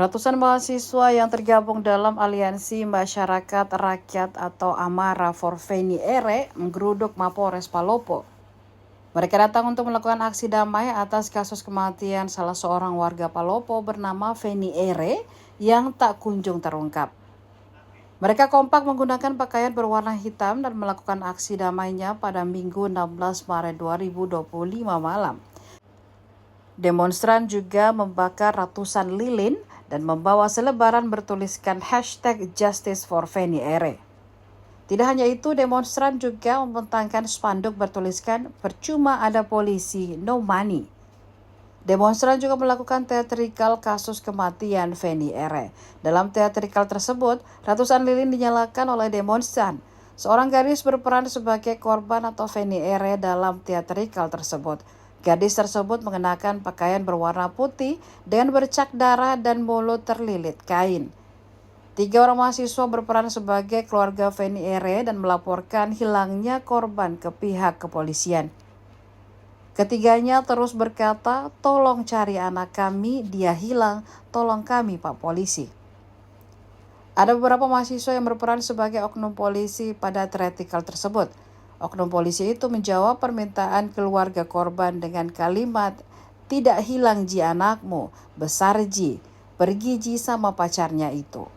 Ratusan mahasiswa yang tergabung dalam Aliansi Masyarakat Rakyat atau Amara for Feni Ere menggeruduk Mapores Palopo. Mereka datang untuk melakukan aksi damai atas kasus kematian salah seorang warga Palopo bernama Feni Ere yang tak kunjung terungkap. Mereka kompak menggunakan pakaian berwarna hitam dan melakukan aksi damainya pada Minggu 16 Maret 2025 malam. Demonstran juga membakar ratusan lilin dan membawa selebaran bertuliskan #Justice for Feni Ere. Tidak hanya itu, demonstran juga membentangkan spanduk bertuliskan "Percuma ada polisi, no money". Demonstran juga melakukan teatrikal kasus kematian Feni Ere. Dalam teatrikal tersebut, ratusan lilin dinyalakan oleh demonstran. Seorang gadis berperan sebagai korban atau Feni Ere dalam teatrikal tersebut. Gadis tersebut mengenakan pakaian berwarna putih dengan bercak darah dan mulut terlilit kain. 3 orang mahasiswa berperan sebagai keluarga Feni Ere dan melaporkan hilangnya korban ke pihak kepolisian. Ketiganya terus berkata, "Tolong cari anak kami, dia hilang, tolong kami Pak Polisi." Ada beberapa mahasiswa yang berperan sebagai oknum polisi pada teatrikal tersebut. Oknum polisi itu menjawab permintaan keluarga korban dengan kalimat, "Tidak hilang ji anakmu, besar ji, pergi ji sama pacarnya itu."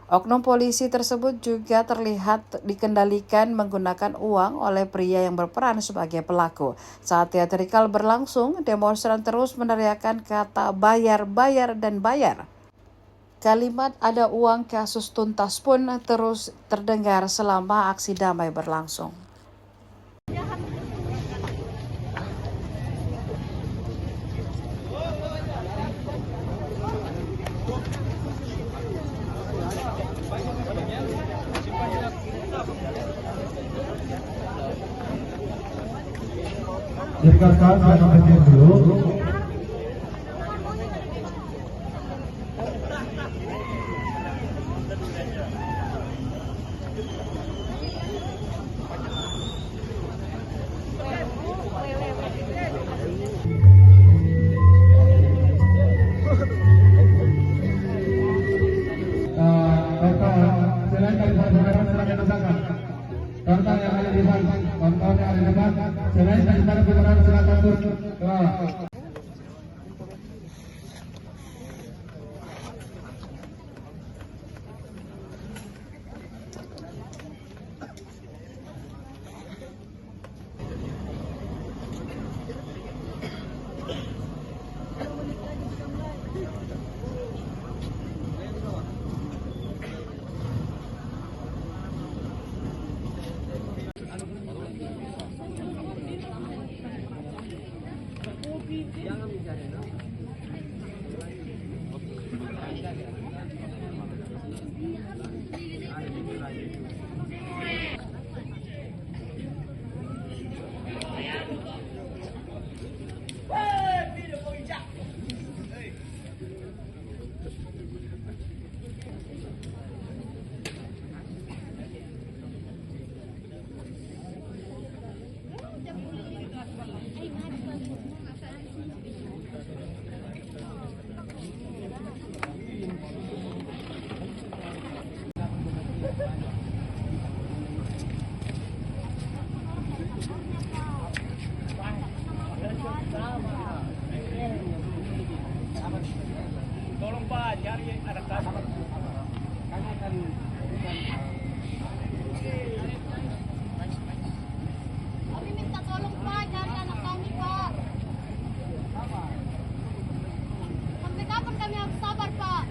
Oknum polisi tersebut juga terlihat dikendalikan menggunakan uang oleh pria yang berperan sebagai pelaku. Saat teatrikal berlangsung, demonstran terus meneriakkan kata "bayar, bayar, dan bayar". Kalimat "ada uang kasus tuntas" pun terus terdengar selama aksi damai berlangsung. Silakan saya berdiri dulu. Tonton yang ada di depan, tonton yang ada di depan. Selain daripada putaran silakan turun. Tolong Pak, cari anak kami. Kami minta tolong Pak, cari anak kami Pak. Sampai kapan kami harus sabar Pak?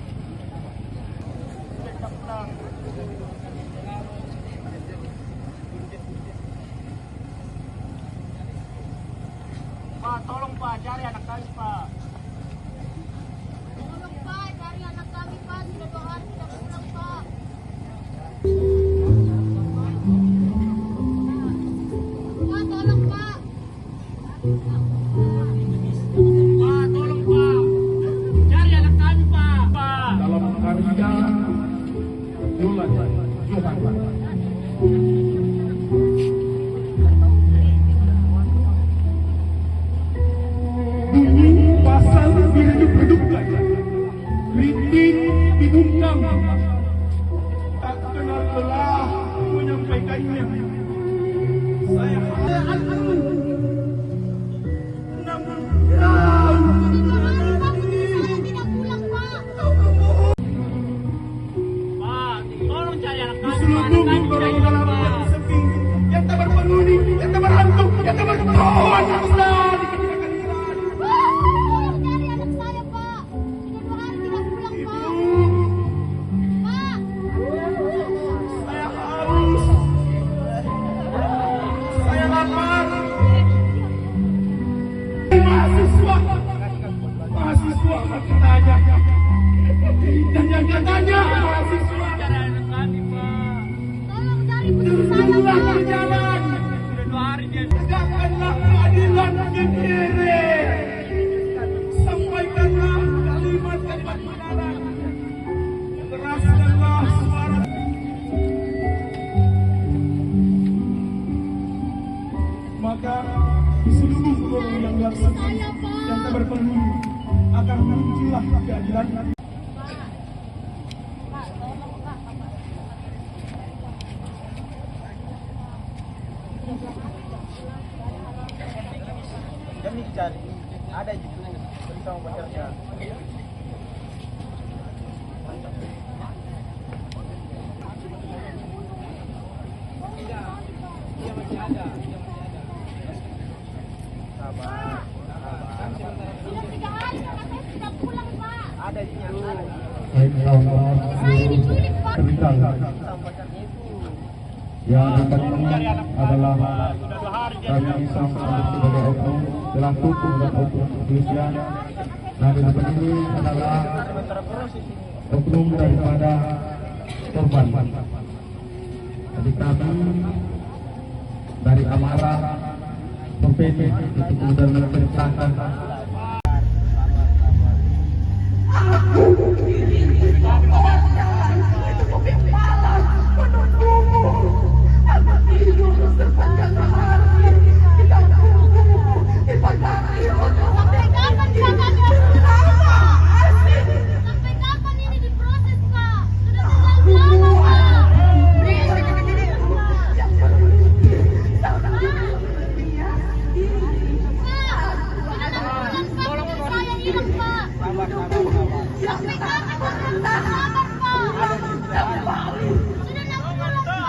Pak, tolong Pak, cari anak kami Pak. Tolong Pak, cari anak kami Pak. Sudah 2 hari tidak pulang Pak. Pak, tolong Pak. Pak, tolong Pak, cari anak kami Pak. Pak. Dalam karya Yulan Johan. Pasal 7 Perdukan Kita bertuan Ustaz. Cari anak saya, Pak. Sudah 2 hari tidak pulang, Pak. Pak. Saya haus. Saya lapar. Mahasiswa bertanya. Dan yang katanya mahasiswa. Tolong cari putri saya, Turunlah Pak. ke jalan. Tegakkanlah keadilan bagi diri. Sampaikanlah kalimat-kalimat kebenaran. Keraskanlah suara. Maka di seluruh golongan yang laksana yang tak berpenghuni akan muncullah keadilan. Kami cari ada gitu bersama pacarnya. Sudah 3 hari anak saya tidak pulang, Pak. Ada itu Baik kawan-kawan Saya diculik, Pak. terlibat. sama pacarnya itu. Yang pertama adalah kami sama sebagai oknum telah tutup dan oknum kepolisian. Nah di depan ini adalah oknum daripada korban. Jadi kami dari amarah profesi itu kemudian menceritakan Sampai kapan, Pak? Sampai kapan ini diproses, Pak? Sudah tinggal lama, Pak. Saya hilang, Pak. Sampai kapan sabar, Pak? Sudah 6 bulan, Pak.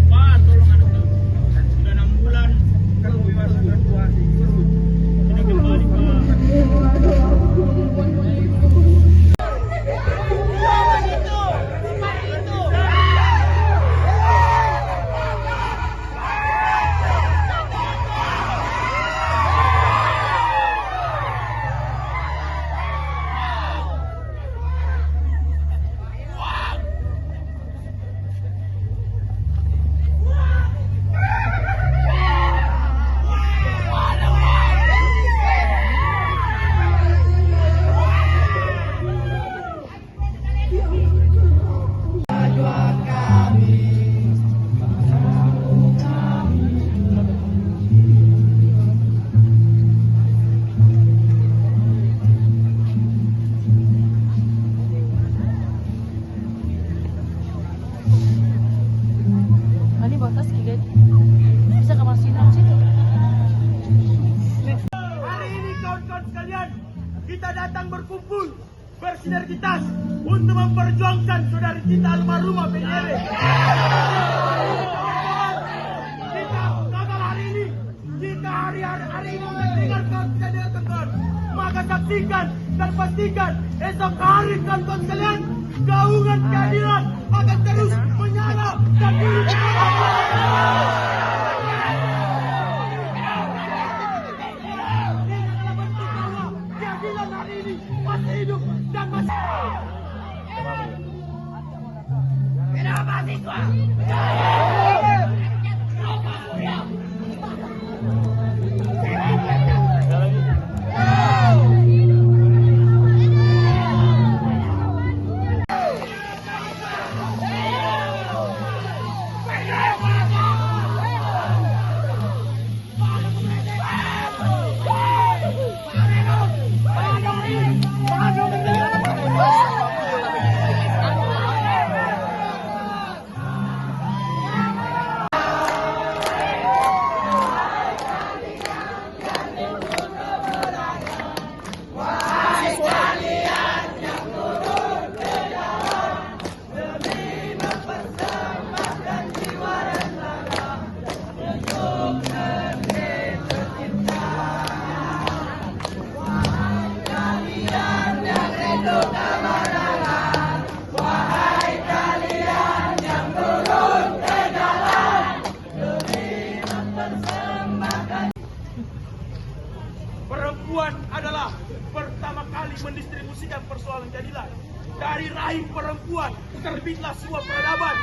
Pak, tolong anak kami. Sudah 6 bulan. Kalau bebas berpuas. Sudah kembali, Pak. Ini batas gigit. Bisa kamar sinar situ. Hari ini kawan-kawan sekalian, kita datang berkumpul bersinergitas untuk memperjuangkan saudari kita almarhumah PNR. Kita gagal hari ini. Jika hari ini mendengar kawan tidak dengarkan, maka saksikan dan pastikan esok hari kawan-kawan sekalian, gaungan keadilan akan terus menyala dan keadilan hari ini masih hidup dan masih perempuan adalah pertama kali mendistribusikan persoalan keadilan. Dari rahim perempuan terbitlah sebuah peradaban.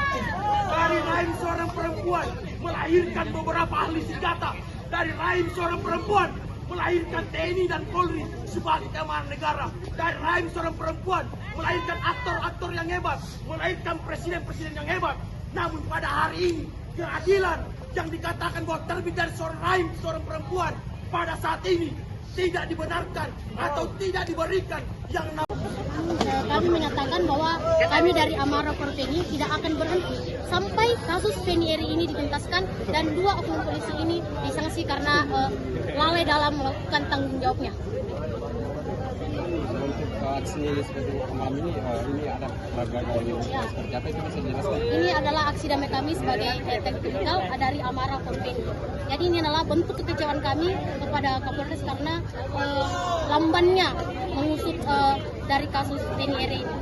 Dari rahim seorang perempuan melahirkan beberapa ahli senjata. Dari rahim seorang perempuan melahirkan TNI dan Polri sebagai keamanan negara. Dari rahim seorang perempuan melahirkan aktor-aktor yang hebat, melahirkan presiden-presiden yang hebat. Namun pada hari ini keadilan yang dikatakan bahwa terbit dari seorang rahim seorang perempuan pada saat ini tidak dibenarkan atau tidak diberikan yang Kami menyatakan bahwa kami dari Amara Porteni tidak akan berhenti sampai kasus Feni Eri ini dituntaskan dan 2 oknum polisi ini disanksi karena lalai dalam melakukan tanggung jawabnya. Aksi seperti malam ini ada berbagai seperti apa itu bisa dijelaskan? Ini adalah aksi damai kami sebagai teknikal dari Amara Porteni. Jadi ini adalah bentuk kekecewaan kami kepada Kapolres karena lambannya mengusut dari kasus Feni Eri ini.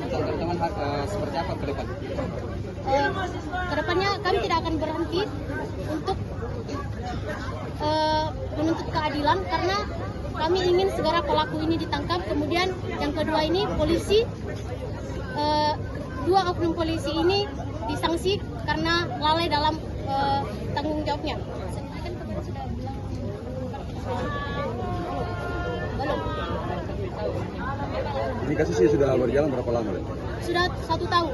Teman-teman seperti apa ke depan? Kedepannya kami tidak akan berhenti untuk menuntut keadilan karena kami ingin segera pelaku ini ditangkap. Kemudian yang kedua ini polisi, 2 oknum polisi ini disanksi karena lalai dalam tanggung jawabnya. Belum. Ini kasusnya sudah berjalan berapa lama? Sudah 1 tahun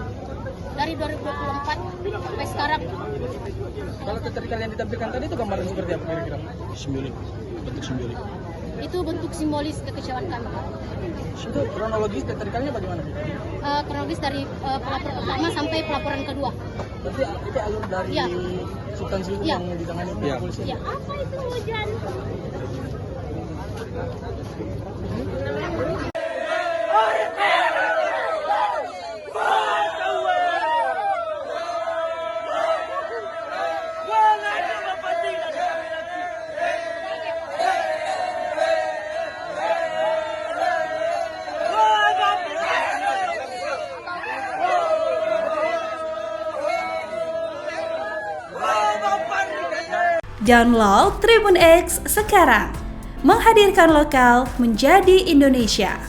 dari 2024 sampai sekarang. Kalau keterikatan yang ditampilkan tadi itu gambaran seperti apa kira-kira? Simbolik, bentuk simbolik. Itu bentuk simbolis kekecewaan kami. Itu kronologis keterikannya bagaimana? Kronologis dari pelapor pertama sampai pelaporan kedua. Berarti itu alur dari Ya. substansi Ya. yang ditangani oleh polisi. Ya. Apa itu hujan? Download Tribun X sekarang, menghadirkan lokal menjadi Indonesia.